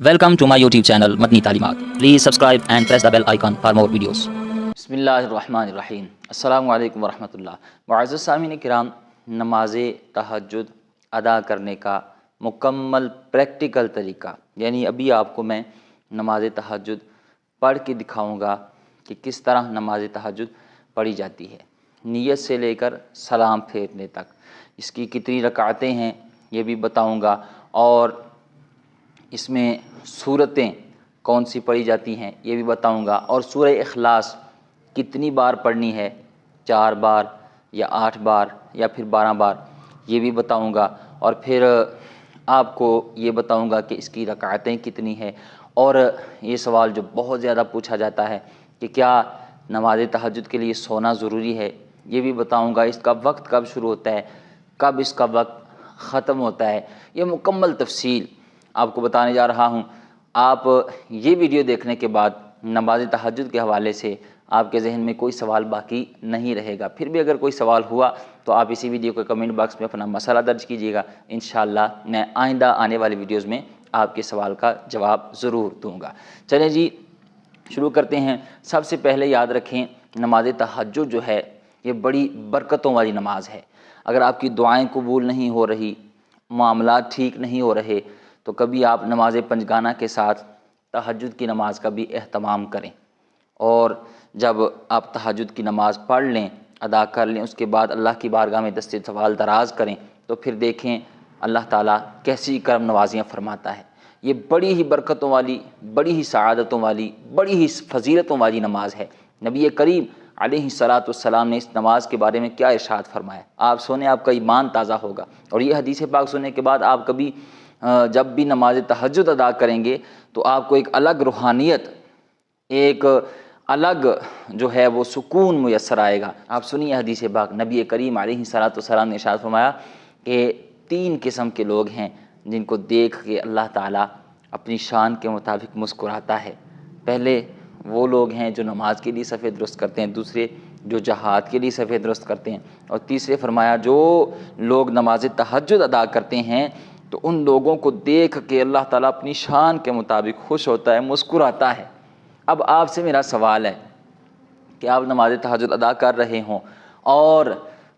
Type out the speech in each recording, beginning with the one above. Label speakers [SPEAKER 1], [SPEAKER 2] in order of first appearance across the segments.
[SPEAKER 1] Welcome to my YouTube channel Matni Talimat. Please subscribe and press the bell icon for more videos. Bismillahirrahmanirrahim. Assalamu alaikum warahmatullah. معزز سامعین کرام، نماز تہجد ادا کرنے کا مکمل پریکٹیکل طریقہ، یعنی ابھی آپ کو میں نماز تہجد پڑھ کے دکھاؤں گا کہ کس طرح نماز تہجد پڑھی جاتی ہے، نیت سے لے کر سلام پھیرنے تک، اس کی کتنی رکعتیں ہیں یہ بھی بتاؤں گا، اور اس میں سورتیں کون سی پڑھی جاتی ہیں یہ بھی بتاؤں گا، اور سورہ اخلاص کتنی بار پڑھنی ہے، 4 بار یا 8 بار یا پھر 12 بار یہ بھی بتاؤں گا، اور پھر آپ کو یہ بتاؤں گا کہ اس کی رکعتیں کتنی ہیں، اور یہ سوال جو بہت زیادہ پوچھا جاتا ہے کہ کیا نماز تہجد کے لیے سونا ضروری ہے، یہ بھی بتاؤں گا، اس کا وقت کب شروع ہوتا ہے، کب اس کا وقت ختم ہوتا ہے، یہ مکمل تفصیل آپ کو بتانے جا رہا ہوں۔ آپ یہ ویڈیو دیکھنے کے بعد نماز تہجد کے حوالے سے آپ کے ذہن میں کوئی سوال باقی نہیں رہے گا، پھر بھی اگر کوئی سوال ہوا تو آپ اسی ویڈیو کے کمنٹ باکس میں اپنا مسئلہ درج کیجیے گا، انشاءاللہ میں آئندہ آنے والی ویڈیوز میں آپ کے سوال کا جواب ضرور دوں گا۔ چلیں جی شروع کرتے ہیں۔ سب سے پہلے یاد رکھیں، نماز تہجد جو ہے یہ بڑی برکتوں والی نماز ہے۔ اگر آپ کی دعائیں قبول نہیں ہو رہی، معاملات ٹھیک نہیں ہو رہے، تو کبھی آپ نماز پنجگانہ کے ساتھ تہجد کی نماز کا بھی اہتمام کریں، اور جب آپ تہجد کی نماز پڑھ لیں، ادا کر لیں، اس کے بعد اللہ کی بارگاہ میں دست سوال دراز کریں، تو پھر دیکھیں اللہ تعالیٰ کیسی کرم نوازیاں فرماتا ہے۔ یہ بڑی ہی برکتوں والی، بڑی ہی سعادتوں والی، بڑی ہی فضیلتوں والی نماز ہے۔ نبی کریم علیہ السلام نے اس نماز کے بارے میں کیا ارشاد فرمایا، آپ سنیں، آپ کا ایمان تازہ ہوگا، اور یہ حدیث پاک سننے کے بعد آپ کبھی جب بھی نماز تہجد ادا کریں گے تو آپ کو ایک الگ روحانیت، ایک الگ جو ہے وہ سکون میسر آئے گا۔ آپ سنیے حدیث پاک، نبی کریم علیہ السلام نے ارشاد فرمایا کہ 3 قسم کے لوگ ہیں جن کو دیکھ کے اللہ تعالیٰ اپنی شان کے مطابق مسکراتا ہے۔ پہلے وہ لوگ ہیں جو نماز کے لیے صفیں درست کرتے ہیں، دوسرے جو جہاد کے لیے صفیں درست کرتے ہیں، اور تیسرے فرمایا جو لوگ نماز تہجد ادا کرتے ہیں تو ان لوگوں کو دیکھ کے اللہ تعالیٰ اپنی شان کے مطابق خوش ہوتا ہے، مسکراتا ہے۔ اب آپ سے میرا سوال ہے کہ آپ نماز تہجد ادا کر رہے ہوں، اور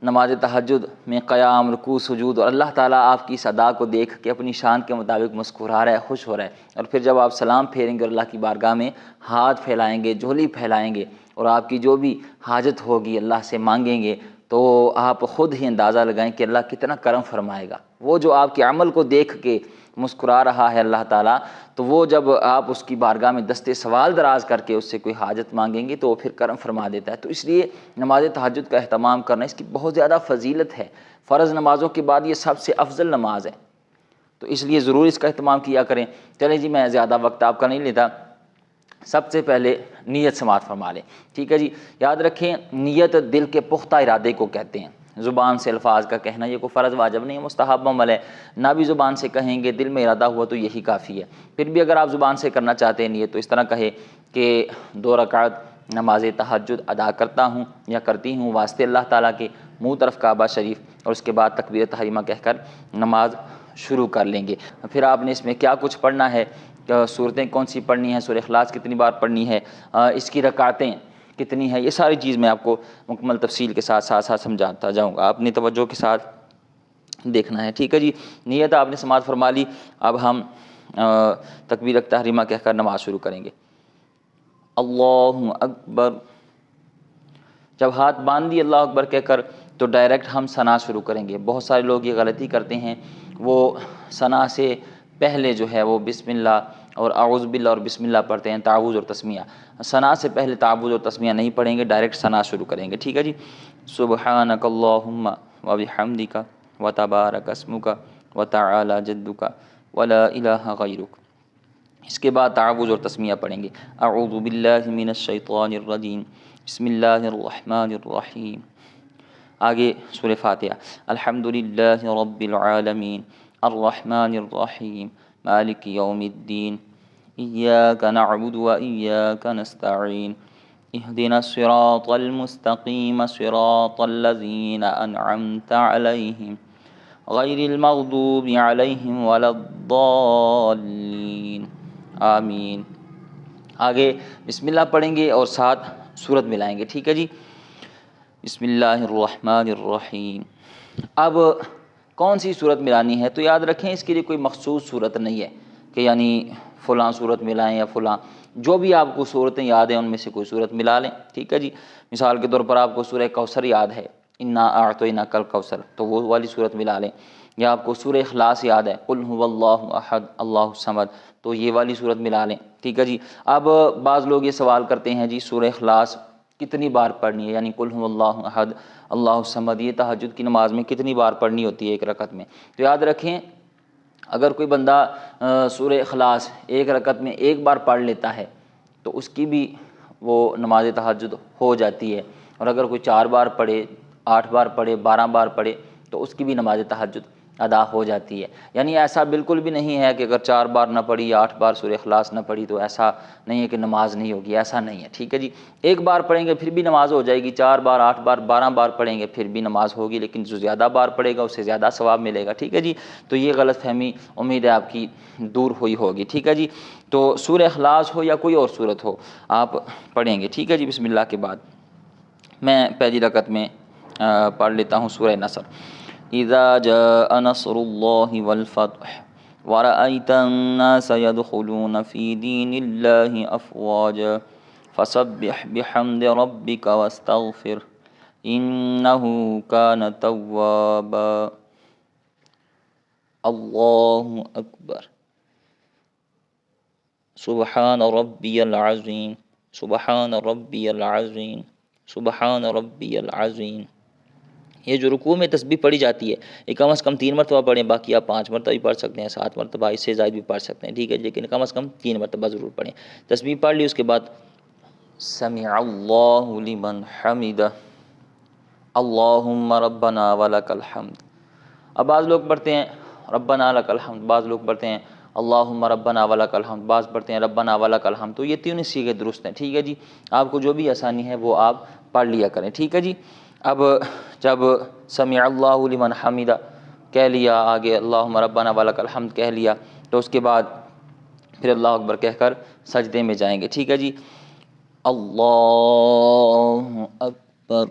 [SPEAKER 1] نماز تہجد میں قیام، رکوع، سجود، اور اللہ تعالیٰ آپ کی اس ادا کو دیکھ کے اپنی شان کے مطابق مسکرا رہا ہے، خوش ہو رہا ہے، اور پھر جب آپ سلام پھیریں گے اور اللہ کی بارگاہ میں ہاتھ پھیلائیں گے، جھولی پھیلائیں گے، اور آپ کی جو بھی حاجت ہوگی اللہ سے مانگیں گے، تو آپ خود ہی اندازہ لگائیں کہ اللہ کتنا کرم فرمائے گا۔ وہ جو آپ کے عمل کو دیکھ کے مسکرا رہا ہے اللہ تعالیٰ، تو وہ جب آپ اس کی بارگاہ میں دست سوال دراز کر کے اس سے کوئی حاجت مانگیں گے تو وہ پھر کرم فرما دیتا ہے۔ تو اس لیے نماز تہجد کا اہتمام کرنا، اس کی بہت زیادہ فضیلت ہے، فرض نمازوں کے بعد یہ سب سے افضل نماز ہے، تو اس لیے ضرور اس کا اہتمام کیا کریں۔ چلیں جی میں زیادہ وقت آپ کا نہیں لیتا، سب سے پہلے نیت سماعت فرما لیں، ٹھیک ہے جی۔ یاد رکھیں نیت دل کے پختہ ارادے کو کہتے ہیں، زبان سے الفاظ کا کہنا یہ کوئی فرض واجب نہیں ہے، مستحب عمل ہے، نہ بھی زبان سے کہیں گے، دل میں ارادہ ہوا تو یہی کافی ہے۔ پھر بھی اگر آپ زبان سے کرنا چاہتے ہیں نیت، تو اس طرح کہے کہ 2 رکعت نماز تہجد ادا کرتا ہوں یا کرتی ہوں واسطے اللہ تعالیٰ کے، منہ طرف کعبہ شریف، اور اس کے بعد تکبیر تحریمہ کہہ کر نماز شروع کر لیں گے۔ پھر آپ نے اس میں کیا کچھ پڑھنا ہے، صورتیں کون سی پڑھنی ہیں، سورہ اخلاص کتنی بار پڑھنی ہے، اس کی رکعتیں کتنی ہیں، یہ ساری چیز میں آپ کو مکمل تفصیل کے ساتھ سمجھاتا جاؤں گا، آپ نے توجہ کے ساتھ دیکھنا ہے، ٹھیک ہے جی۔ نیت آپ نے سماعت فرما لی، اب ہم تکبیر تحریمہ کہہ کر نماز شروع کریں گے۔ اللہ اکبر، جب ہاتھ باندھ دی اللہ اکبر کہہ کر تو ڈائریکٹ ہم ثنا شروع کریں گے۔ بہت سارے لوگ یہ غلطی کرتے ہیں، وہ ثنا سے پہلے جو ہے وہ بسم اللہ اور اعوذ باللہ اور بسم اللہ پڑھتے ہیں، تعوذ اور تسمیہ۔ ثنا سے پہلے تعوذ اور تسمیہ نہیں پڑھیں گے، ڈائریکٹ ثنا شروع کریں گے، ٹھیک ہے جی۔ سبحانک اللہم وبحمدک وتبارک اسمک وتعالی جدک ولا الہ غیرک، اس کے بعد تعوذ اور تسمیہ پڑھیں گے۔ اعوذ باللہ من الشیطان الرجیم، بسم اللہ الرحمن الرحیم، آگے سورہ فاتحہ۔ الحمدللہ رب العالمین الرحمن الرحیم مالک یوم الدین ایاک نعبد و ایاک نستعین اہدنا الصراط المستقیم صراط الذین انعمت علیہم غیر المغضوب علیہم ولا الضالین۔ آمین۔ آگے بسم اللہ پڑھیں گے اور ساتھ سورت ملائیں گے، ٹھیک ہے جی۔ بسم اللہ الرحمن الرحیم۔ اب کون سی صورت ملانی ہے؟ تو یاد رکھیں اس کے لیے کوئی مخصوص صورت نہیں ہے کہ یعنی فلاں صورت ملائیں یا فلاں، جو بھی آپ کو صورتیں یاد ہیں ان میں سے کوئی صورت ملا لیں، ٹھیک ہے جی۔ مثال کے طور پر آپ کو سورہ کوثر یاد ہے، انا اعطیناک الکوثر، تو وہ والی صورت ملا لیں، یا آپ کو سورہ اخلاص یاد ہے، قل هو اللہ احد اللہ الصمد، تو یہ والی صورت ملا لیں، ٹھیک ہے جی۔ اب بعض لوگ یہ سوال کرتے ہیں جی سورہ اخلاص کتنی بار پڑھنی ہے، یعنی قل هو اللہ احد اللہ الصمد یہ تہجد کی نماز میں کتنی بار پڑھنی ہوتی ہے ایک رکعت میں؟ تو یاد رکھیں اگر کوئی بندہ سورہ اخلاص ایک رکعت میں ایک بار پڑھ لیتا ہے تو اس کی بھی وہ نماز تہجد ہو جاتی ہے، اور اگر کوئی 4 بار پڑھے، 8 بار پڑھے، 12 بار پڑھے تو اس کی بھی نماز تہجد ادا ہو جاتی ہے۔ یعنی ایسا بالکل بھی نہیں ہے کہ اگر 4 بار نہ پڑھی یا 8 بار سورہ اخلاص نہ پڑھی تو ایسا نہیں ہے کہ نماز نہیں ہوگی، ایسا نہیں ہے، ٹھیک ہے جی۔ ایک بار پڑھیں گے پھر بھی نماز ہو جائے گی، 4 بار، 8 بار، 12 بار پڑھیں گے پھر بھی نماز ہوگی، لیکن جو زیادہ بار پڑھے گا اس سے زیادہ ثواب ملے گا، ٹھیک ہے جی۔ تو یہ غلط فہمی امید ہے آپ کی دور ہوئی ہوگی، ٹھیک ہے جی۔ تو سورہ اخلاص ہو یا کوئی اور صورت ہو آپ پڑھیں گے، ٹھیک ہے جی۔ بسم اللہ کے بعد میں پہلی رکعت میں پڑھ لیتا ہوں سورہ نصر۔ اذا جاء نصر اللہ والفتح ورأيت الناس يدخلون في دين الله افواجا فسبح بحمد ربك واستغفر انه كان توابا۔ اللہ اکبر، سبحان ربی العظیم، سبحان ربی العظیم، سبحان ربی العظیم۔ یہ جو رکوع میں تسبیح پڑھی جاتی ہے یہ کم از کم 3 مرتبہ پڑھیں، باقی آپ 5 مرتبہ بھی پڑھ سکتے ہیں، 7 مرتبہ، اس سے زائد بھی پڑھ سکتے ہیں، ٹھیک ہے، لیکن کم از کم 3 مرتبہ ضرور پڑھیں۔ تسبیح پڑھ لی، اس کے بعد سمع اللہ لمن حمدہ، اللہم ربنا ولک الحمد۔ اب بعض لوگ پڑھتے ہیں ربنا لک الحمد، بعض لوگ پڑھتے ہیں اللہم ربنا ولک الحمد، بعض پڑھتے ہیں ربنا ولک الحمد، تو یہ تینوں صیغے درست ہیں، ٹھیک ہے جی۔ آپ کو جو بھی آسانی ہے وہ آپ پڑھ لیا کریں، ٹھیک ہے جی۔ اب جب سمع اللہ لمن حمدہ کہہ لیا، آگے اللہم ربنا ولک الحمد کہہ لیا، تو اس کے بعد پھر اللہ اکبر کہہ کر سجدے میں جائیں گے، ٹھیک ہے جی۔ اللہ اکبر،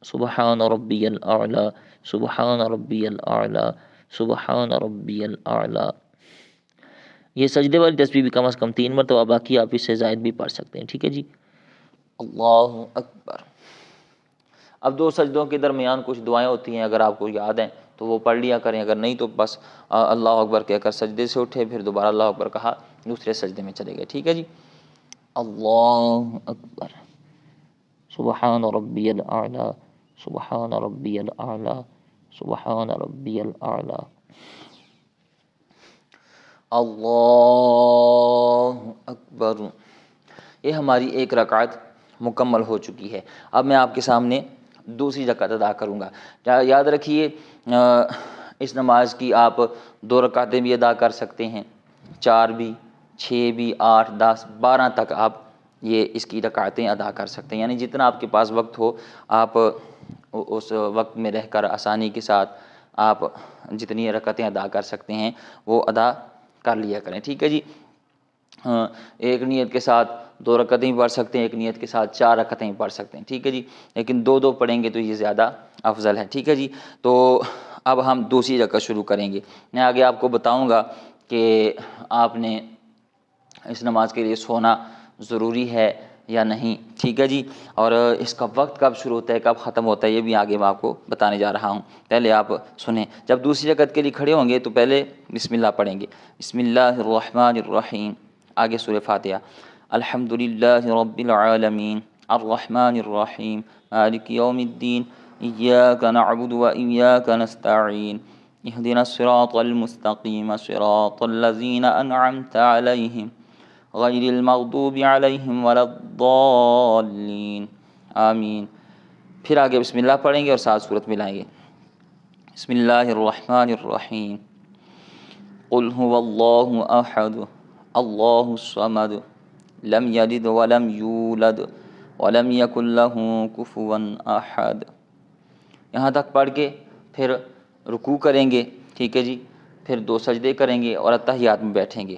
[SPEAKER 1] سبحان ربی الاعلی، سبحان ربی الاعلی، سبحان ربی الاعلی۔ یہ سجدے والی تسبیح بھی کم از کم 3 مرتبہ، باقی آپ اس سے زائد بھی پڑھ سکتے ہیں، ٹھیک ہے جی۔ اللہ اکبر۔ اب 2 سجدوں کے درمیان کچھ دعائیں ہوتی ہیں، اگر آپ کو یاد ہیں تو وہ پڑھ لیا کریں، اگر نہیں تو بس اللہ اکبر کہہ کر سجدے سے اٹھے، پھر دوبارہ اللہ اکبر کہا، دوسرے سجدے میں چلے گئے، ٹھیک ہے جی۔ اللہ اکبر، سبحان ربی الاعلی، سبحان ربی الاعلی، سبحان ربی الاعلی۔ اللہ اکبر۔ یہ ہماری ایک رکعت مکمل ہو چکی ہے۔ اب میں آپ کے سامنے دوسری رکعت ادا کروں گا۔ یاد رکھیے اس نماز کی آپ 2 رکعتیں بھی ادا کر سکتے ہیں، 4 بھی، 6 بھی، 8، 10، 12 تک آپ یہ اس کی رکعتیں ادا کر سکتے ہیں، یعنی جتنا آپ کے پاس وقت ہو آپ اس وقت میں رہ کر آسانی کے ساتھ آپ جتنی رکعتیں ادا کر سکتے ہیں وہ ادا کر لیا کریں، ٹھیک ہے جی۔ ایک نیت کے ساتھ 2 رکعتیں بھی پڑھ سکتے ہیں، ایک نیت کے ساتھ 4 رکعتیں بھی پڑھ سکتے ہیں، ٹھیک ہے جی، لیکن 2 پڑھیں گے تو یہ زیادہ افضل ہے، ٹھیک ہے جی۔ تو اب ہم دوسری رکعت شروع کریں گے۔ میں آگے آپ کو بتاؤں گا کہ آپ نے اس نماز کے لیے سونا ضروری ہے یا نہیں، ٹھیک ہے جی، اور اس کا وقت کب شروع ہوتا ہے کب ختم ہوتا ہے یہ بھی آگے میں آپ کو بتانے جا رہا ہوں، پہلے آپ سنیں۔ جب دوسری رکعت کے لیے کھڑے ہوں گے تو پہلے بسم اللہ پڑھیں گے، بسم اللہ الرحمن الرحیم، آگے سورہ فاتحہ، الحمد للہ رب العالمین الرحمن الرحیم مالک یوم الدین ایاک نعبد و ایاک نستعین اہدنا الصراط المستقیم صراط الذین انعمت علیہم غیر المغضوب علیہم ولا الضالین آمین۔ پھر آگے بسم اللہ پڑھیں گے اور ساتھ سورت ملائیں گے۔ بسم اللہ الرحمن الرحیم، قل هو اللہ احد اللہ الصمد لم یلد ولم یولد ولم یکن لہ کفوا احد۔ یہاں تک پڑھ کے پھر رکوع کریں گے، ٹھیک ہے جی، پھر 2 سجدے کریں گے اور اتحیات میں بیٹھیں گے،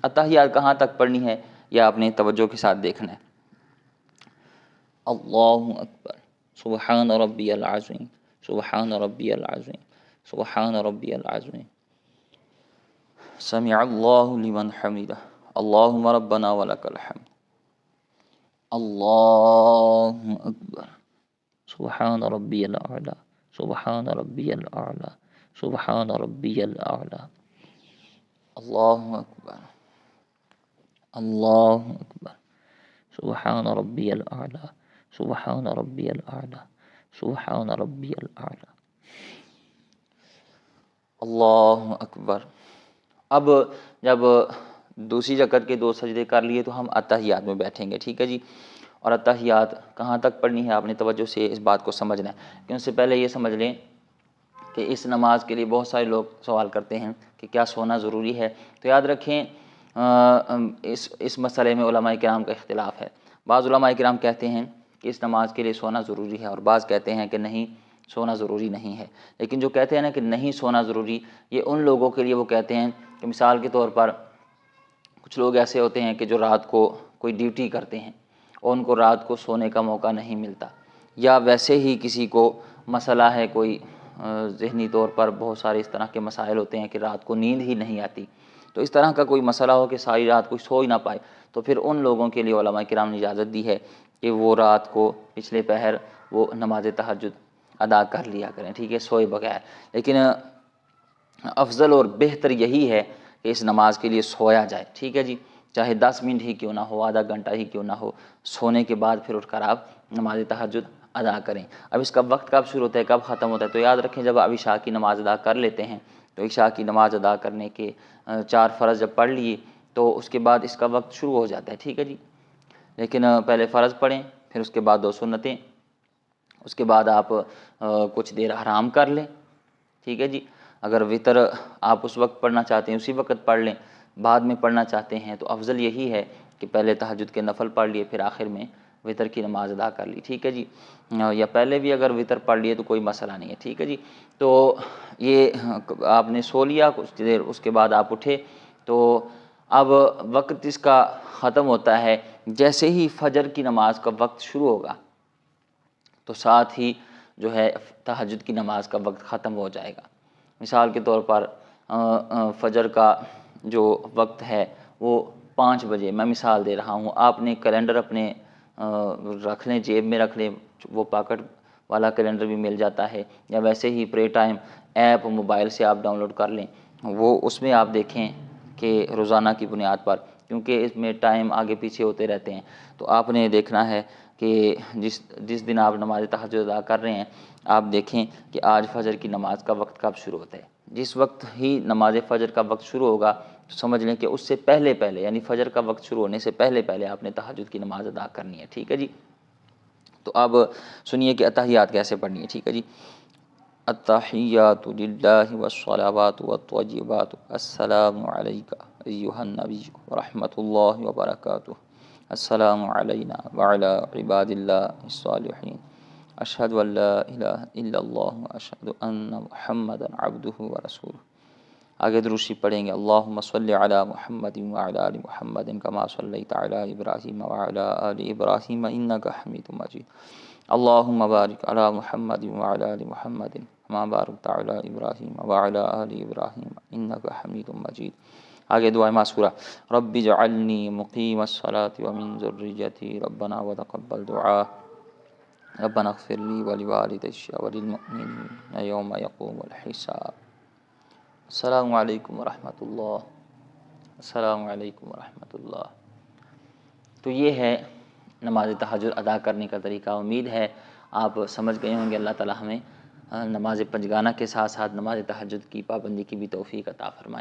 [SPEAKER 1] اتحیات کہاں تک پڑھنی ہے یہ آپ نے توجہ کے ساتھ دیکھنا ہے۔ اللہ اکبر، سبحان ربی العظیم، سبحان ربی العظیم، سبحان ربی العظیم، سمع اللہ لمن حمدہ، اللہم ربنا ولک الحمد، اللہ اکبر، سبحان ربی الاعلی، سبحان ربی الاعلی، سبحان ربی الاعلی، اللہ اکبر، اللہ اکبر، سبحان ربی الاعلی، سبحان ربی الاعلی، سبحان ربی الاعلی، اللہ اکبر۔ اب جب دوسری رکعت کے 2 سجدے کر لیے تو ہم اتحیات میں بیٹھیں گے، ٹھیک ہے جی۔ اور اتحیات کہاں تک پڑھنی ہے آپ نے توجہ سے اس بات کو سمجھنا ہے کہ ان سے پہلے یہ سمجھ لیں کہ اس نماز کے لیے بہت سارے لوگ سوال کرتے ہیں کہ کیا سونا ضروری ہے، تو یاد رکھیں اس مسئلے میں علماء کرام کا اختلاف ہے۔ بعض علماء کرام کہتے ہیں کہ اس نماز کے لیے سونا ضروری ہے، اور بعض کہتے ہیں کہ نہیں، سونا ضروری نہیں ہے۔ لیکن جو کہتے ہیں نا کہ نہیں سونا ضروری، یہ ان لوگوں کے لیے وہ کہتے ہیں کہ مثال کے طور پر کچھ لوگ ایسے ہوتے ہیں کہ جو رات کو کوئی ڈیوٹی کرتے ہیں اور ان کو رات کو سونے کا موقع نہیں ملتا، یا ویسے ہی کسی کو مسئلہ ہے کوئی ذہنی طور پر، بہت سارے اس طرح کے مسائل ہوتے ہیں کہ رات کو نیند ہی نہیں آتی، تو اس طرح کا کوئی مسئلہ ہو کہ ساری رات کوئی سو ہی نہ پائے، تو پھر ان لوگوں کے لیے علماء کرام نے اجازت دی ہے کہ وہ رات کو پچھلے پہر وہ نماز تہجد ادا کر لیا کریں، ٹھیک ہے، سوئے بغیر۔ لیکن افضل اور بہتر یہی ہے کہ اس نماز کے لیے سویا جائے، ٹھیک ہے جی، چاہے 10 منٹ ہی کیوں نہ ہو، آدھا گھنٹہ ہی کیوں نہ ہو، سونے کے بعد پھر اٹھ کر آپ نماز تہجد ادا کریں۔ اب اس کا وقت کب شروع ہوتا ہے، کب ختم ہوتا ہے، تو یاد رکھیں جب آپ عشاء کی نماز ادا کر لیتے ہیں تو عشاء کی نماز ادا کرنے کے 4 فرض جب پڑھ لیے تو اس کے بعد اس کا وقت شروع ہو جاتا ہے، ٹھیک ہے جی۔ لیکن پہلے فرض پڑھیں، پھر اس کے بعد 2 سنتیں، اس کے بعد آپ کچھ دیر آرام کر لیں، ٹھیک ہے جی۔ اگر وطر آپ اس وقت پڑھنا چاہتے ہیں اسی وقت پڑھ لیں، بعد میں پڑھنا چاہتے ہیں تو افضل یہی ہے کہ پہلے تہجد کے نفل پڑھ لیے، پھر آخر میں وطر کی نماز ادا کر لی، ٹھیک ہے جی۔ یا پہلے بھی اگر وطر پڑھ لیے تو کوئی مسئلہ نہیں ہے، ٹھیک ہے جی۔ تو یہ آپ نے سو لیا کچھ دیر، اس کے بعد آپ اٹھے تو اب وقت اس کا ختم ہوتا ہے، جیسے ہی فجر کی نماز کا وقت شروع ہوگا تو ساتھ ہی جو ہے تہجد کی نماز کا وقت ختم ہو جائے گا۔ مثال کے طور پر فجر کا جو وقت ہے وہ 5 بجے، میں مثال دے رہا ہوں، آپ نے کیلنڈر اپنے رکھ لیں، جیب میں رکھ لیں، وہ پاکٹ والا کیلنڈر بھی مل جاتا ہے، یا ویسے ہی پرے ٹائم ایپ موبائل سے آپ ڈاؤن لوڈ کر لیں، وہ اس میں آپ دیکھیں کہ روزانہ کی بنیاد پر، کیونکہ اس میں ٹائم آگے پیچھے ہوتے رہتے ہیں، تو آپ نے دیکھنا ہے کہ جس دن آپ نماز تہجد ادا کر رہے ہیں آپ دیکھیں کہ آج فجر کی نماز کا وقت کب شروع ہوتا ہے۔ جس وقت ہی نماز فجر کا وقت شروع ہوگا تو سمجھ لیں کہ اس سے پہلے یعنی فجر کا وقت شروع ہونے سے پہلے آپ نے تہجد کی نماز ادا کرنی ہے، ٹھیک ہے جی۔ تو اب سنیے کہ اتحیات کیسے پڑھنی ہے، ٹھیک ہے جی۔ التحیات للہ والصلوات والطیبات، السلام علیک ایھا النبی ورحمۃ اللہ وبرکاتہ، السلام علینا وعلی عباد اللہ الصالحین، اشہد ان لا الہ الا اللہ واشہد ان محمدا عبدہ ورسولہ۔ آگے درود شریف پڑھیں گے، اللہم صلی علی محمد وعلی آل محمد کما صلیت علی ابراہیم وعلی آل ابراہیم انک حمید مجید، اللہم بارک علی محمد وعلی آل محمد کما بارکت علی ابراہیم وعلی آل ابراہیم انک حمید مجید۔ آگے دعا ماسورہ، رب اجعلنی مقیم الصلاۃ ومن ذریتی ربنا وتقبل دعاء، ربنا اغفر لی ولوالدی وللمؤمنین یوم یقوم الحساب۔ السلام علیکم ورحمۃ اللہ، السلام علیکم ورحمۃ اللہ۔ تو یہ ہے نماز تہجد ادا کرنے کا طریقہ۔ امید ہے آپ سمجھ گئے ہوں گے۔ اللہ تعالی ہمیں نماز پنجگانہ کے ساتھ ساتھ نماز تہجد کی پابندی کی بھی توفیق عطا فرمائے۔